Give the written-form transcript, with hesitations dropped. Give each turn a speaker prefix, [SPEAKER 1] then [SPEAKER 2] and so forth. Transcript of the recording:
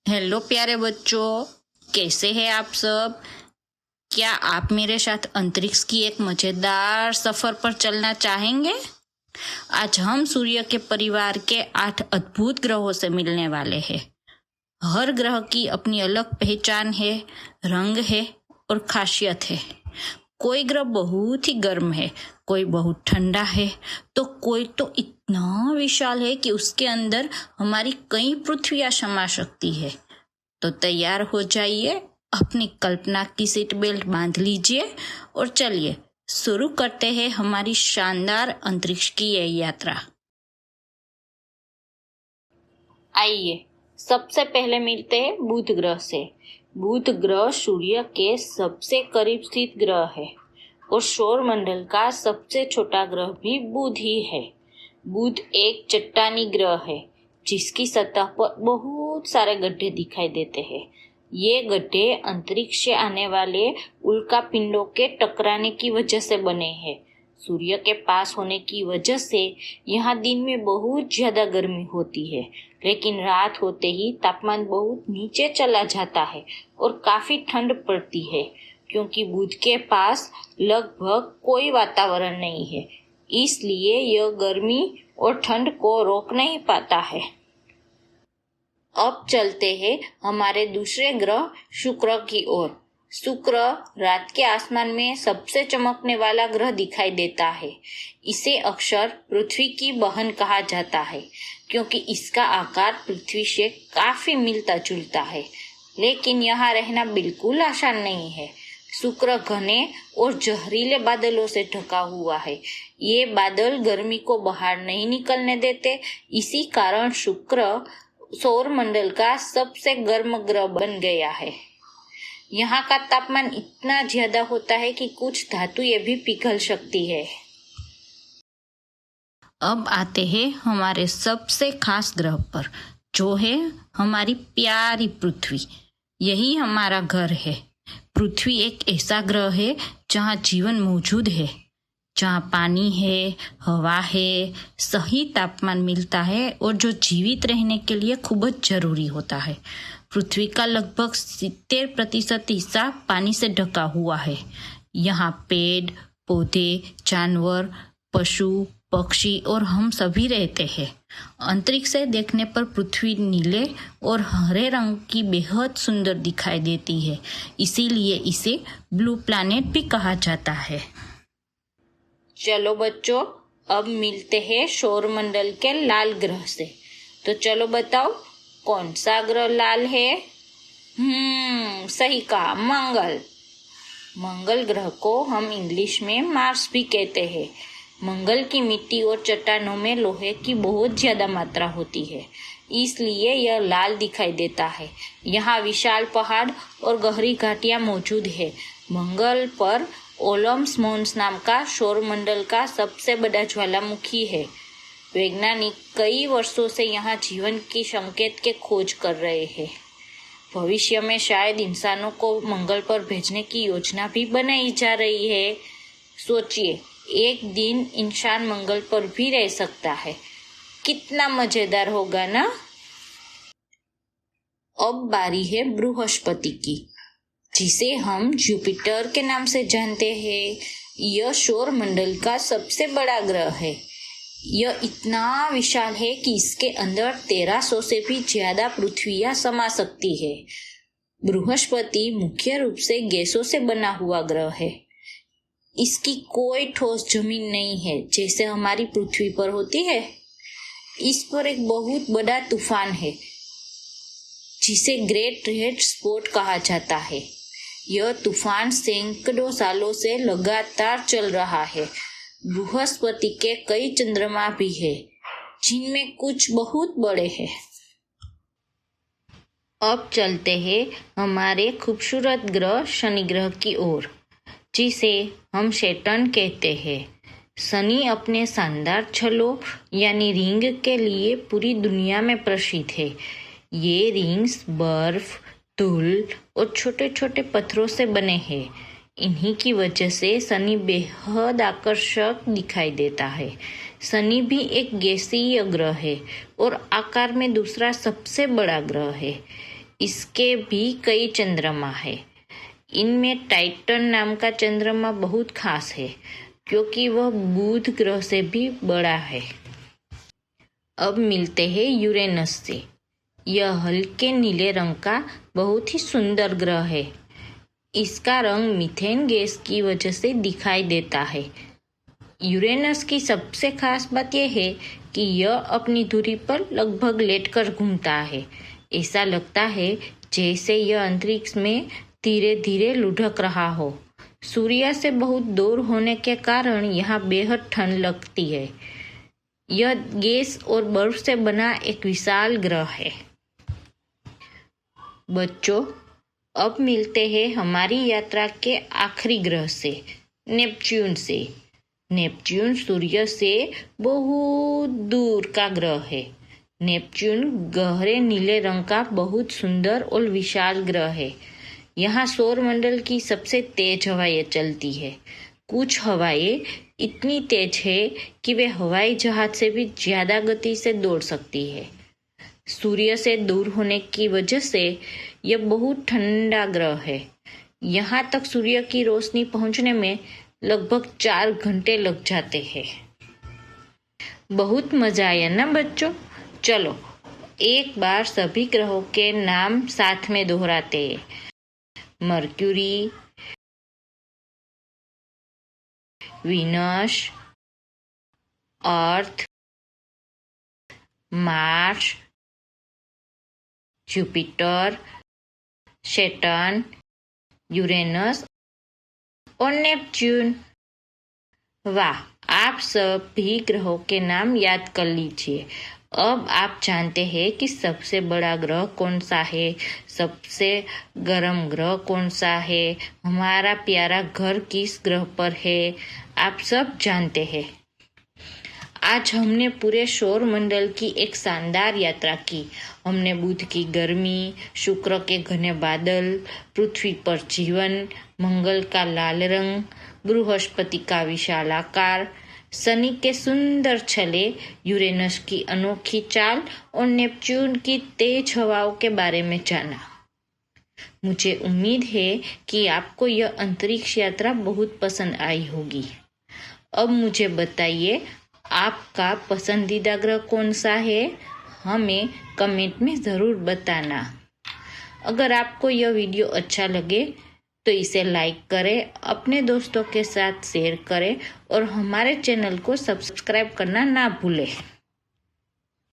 [SPEAKER 1] Hello प्यारे बच्चों, कैसे हैं आप सब। क्या आप मेरे साथ अंतरिक्ष की एक मजेदार सफर पर चलना चाहेंगे। आज हम सूर्य के परिवार के 8 अद्भुत ग्रहों से मिलने वाले हैं। हर ग्रह की अपनी अलग पहचान है, रंग है और खासियत है। कोई ग्रह बहुत ही गर्म है, कोई बहुत ठंडा है, तो कोई तो इतना विशाल है कि उसके अंदर हमारी कई पृथ्वियां समा सकती है। तो तैयार हो जाइए, अपनी कल्पना की सीट बेल्ट बांध लीजिए और चलिए शुरू करते हैं हमारी शानदार अंतरिक्ष की यह यात्रा। आइए सबसे पहले मिलते हैं बुध ग्रह से। बुध ग्रह सूर्य के सबसे करीब स्थित ग्रह है और सौर मंडल का सबसे छोटा ग्रह भी बुध ही है। बुध एक चट्टानी ग्रह है जिसकी सतह पर बहुत सारे गड्ढे दिखाई देते हैं। ये गड्ढे अंतरिक्ष से आने वाले उल्का पिंडों के टकराने की वजह से बने हैं। सूर्य के पास होने की वजह से यहाँ दिन में बहुत ज्यादा गर्मी होती है, लेकिन रात होते ही तापमान बहुत नीचे चला जाता है और काफी ठंड पड़ती है, क्योंकि बुध के पास लगभग कोई वातावरण नहीं है। इसलिए यह गर्मी और ठंड को रोक नहीं पाता है। अब चलते हैं हमारे दूसरे ग्रह शुक्र की ओर। शुक्र रात के आसमान में सबसे चमकने वाला ग्रह दिखाई देता है। इसे अक्सर पृथ्वी की बहन कहा जाता है, क्योंकि इसका आकार पृथ्वी से काफी मिलता जुलता है। लेकिन यहाँ रहना बिल्कुल आसान नहीं है। शुक्र घने और जहरीले बादलों से ढका हुआ है। ये बादल गर्मी को बाहर नहीं निकलने देते। इसी कारण शुक्र सौर मंडल का सबसे गर्म ग्रह बन गया है। यहाँ का तापमान इतना ज्यादा होता है कि कुछ धातुएं भी पिघल सकती है। अब आते हैं हमारे सबसे खास ग्रह पर, जो है हमारी प्यारी पृथ्वी। यही हमारा घर है। पृथ्वी एक ऐसा ग्रह है जहाँ जीवन मौजूद है, जहाँ पानी है, हवा है, सही तापमान मिलता है और जो जीवित रहने के लिए खूब जरूरी होता है। पृथ्वी का लगभग 70% हिस्सा पानी से ढका हुआ है। यहाँ पेड़ पौधे, जानवर, पशु पक्षी और हम सभी रहते हैं। अंतरिक्ष से देखने पर पृथ्वी नीले और हरे रंग की बेहद सुंदर दिखाई देती है। इसीलिए इसे ब्लू प्लैनेट भी कहा जाता है। चलो बच्चों, अब मिलते हैं सौरमंडल के लाल ग्रह से। तो चलो बताओ, कौन सा ग्रह लाल है? सही कहा, मंगल। मंगल ग्रह को हम इंग्लिश में मार्स भी कहते हैं। मंगल की मिट्टी और चट्टानों में लोहे की बहुत ज्यादा मात्रा होती है, इसलिए यह लाल दिखाई देता है। यहाँ विशाल पहाड़ और गहरी घाटियां मौजूद है। मंगल पर ओलम्स मोन्स नाम का सौरमंडल का सबसे बड़ा ज्वालामुखी है। वैज्ञानिक कई वर्षों से यहाँ जीवन की संकेत के खोज कर रहे हैं। भविष्य में शायद इंसानों को मंगल पर भेजने की योजना भी बनाई जा रही है। सोचिए, एक दिन इंसान मंगल पर भी रह सकता है। कितना मजेदार होगा ना। अब बारी है बृहस्पति की, जिसे हम जुपिटर के नाम से जानते हैं। यह सौर मंडल का सबसे बड़ा ग्रह है। यह इतना विशाल है कि इसके अंदर 1300 से भी ज्यादा पृथ्वियां समा सकती है। बृहस्पति मुख्य रूप से गैसों से बना हुआ ग्रह है। इसकी कोई ठोस जमीन नहीं है, जैसे हमारी पृथ्वी पर होती है। इस पर एक बहुत बड़ा तूफान है, जिसे ग्रेट रेड स्पॉट कहा जाता है। यह तूफान सैकड़ों सालों से लगातार चल रहा है। बृहस्पति के कई चंद्रमा भी है, जिनमें कुछ बहुत बड़े हैं। अब चलते हैं हमारे खूबसूरत ग्रह शनि ग्रह की ओर, जिसे हम सैटर्न कहते हैं। शनि अपने शानदार छलों यानी रिंग के लिए पूरी दुनिया में प्रसिद्ध है। ये रिंग्स बर्फ, धूल और छोटे छोटे पत्थरों से बने हैं। इन्हीं की वजह से शनि बेहद आकर्षक दिखाई देता है। शनि भी एक गैसीय ग्रह है और आकार में दूसरा सबसे बड़ा ग्रह है। इसके भी कई चंद्रमा है। इनमें टाइटन नाम का चंद्रमा बहुत खास है क्योंकि वह बुध ग्रह से भी बड़ा है। अब मिलते हैं यूरेनस से। यह हल्के नीले रंग का बहुत ही सुंदर ग्रह है। इसका रंग मीथेन गैस की वजह से दिखाई देता है। यूरेनस की सबसे खास बात यह है कि यह अपनी धुरी पर लगभग लेटकर घूमता है। ऐसा लगता है जैसे यह अंतरिक्ष में धीरे धीरे लुढ़क रहा हो। सूर्य से बहुत दूर होने के कारण यहाँ बेहद ठंड लगती है। यह गैस और बर्फ से बना एक विशाल ग्रह है। बच्चों, अब मिलते हैं हमारी यात्रा के आखिरी ग्रह से, नेपच्यून से। नेपच्यून सूर्य से बहुत दूर का ग्रह है। नेपच्यून गहरे नीले रंग का बहुत सुंदर और विशाल ग्रह है। यहाँ सौरमंडल की सबसे तेज हवाएं चलती है। कुछ हवाएं इतनी तेज है कि वे हवाई जहाज से भी ज्यादा गति से दौड़ सकती है। सूर्य से दूर होने की वजह से यह बहुत ठंडा ग्रह है। यहाँ तक सूर्य की रोशनी पहुंचने में लगभग 4 घंटे लग जाते हैं। बहुत मजा आया ना बच्चों? चलो एक बार सभी ग्रहों के नाम साथ में दोहराते हैं। मर्क्यूरी, वीनस, अर्थ, मार्स, जुपिटर, सैटर्न, यूरेनस और नेपच्यून। वाह, आप सभी ग्रहों के नाम याद कर लीजिए। अब आप जानते हैं कि सबसे बड़ा ग्रह कौन सा है, सबसे गर्म ग्रह कौन सा है, हमारा प्यारा घर किस ग्रह पर है, आप सब जानते हैं। आज हमने पूरे सौर मंडल की एक शानदार यात्रा की। हमने बुध की गर्मी, शुक्र के घने बादल, पृथ्वी पर जीवन, मंगल का लाल रंग, बृहस्पति का विशाल आकार, शनि के सुंदर छले, यूरेनस की अनोखी चाल और नेपच्यून की तेज हवाओं के बारे में जाना। मुझे उम्मीद है कि आपको यह अंतरिक्ष यात्रा बहुत पसंद आई होगी। अब मुझे बताइए, आपका पसंदीदा ग्रह कौन सा है? हमें कमेंट में ज़रूर बताना। अगर आपको यह वीडियो अच्छा लगे तो इसे लाइक करें, अपने दोस्तों के साथ शेयर करें और हमारे चैनल को सब्सक्राइब करना ना भूलें।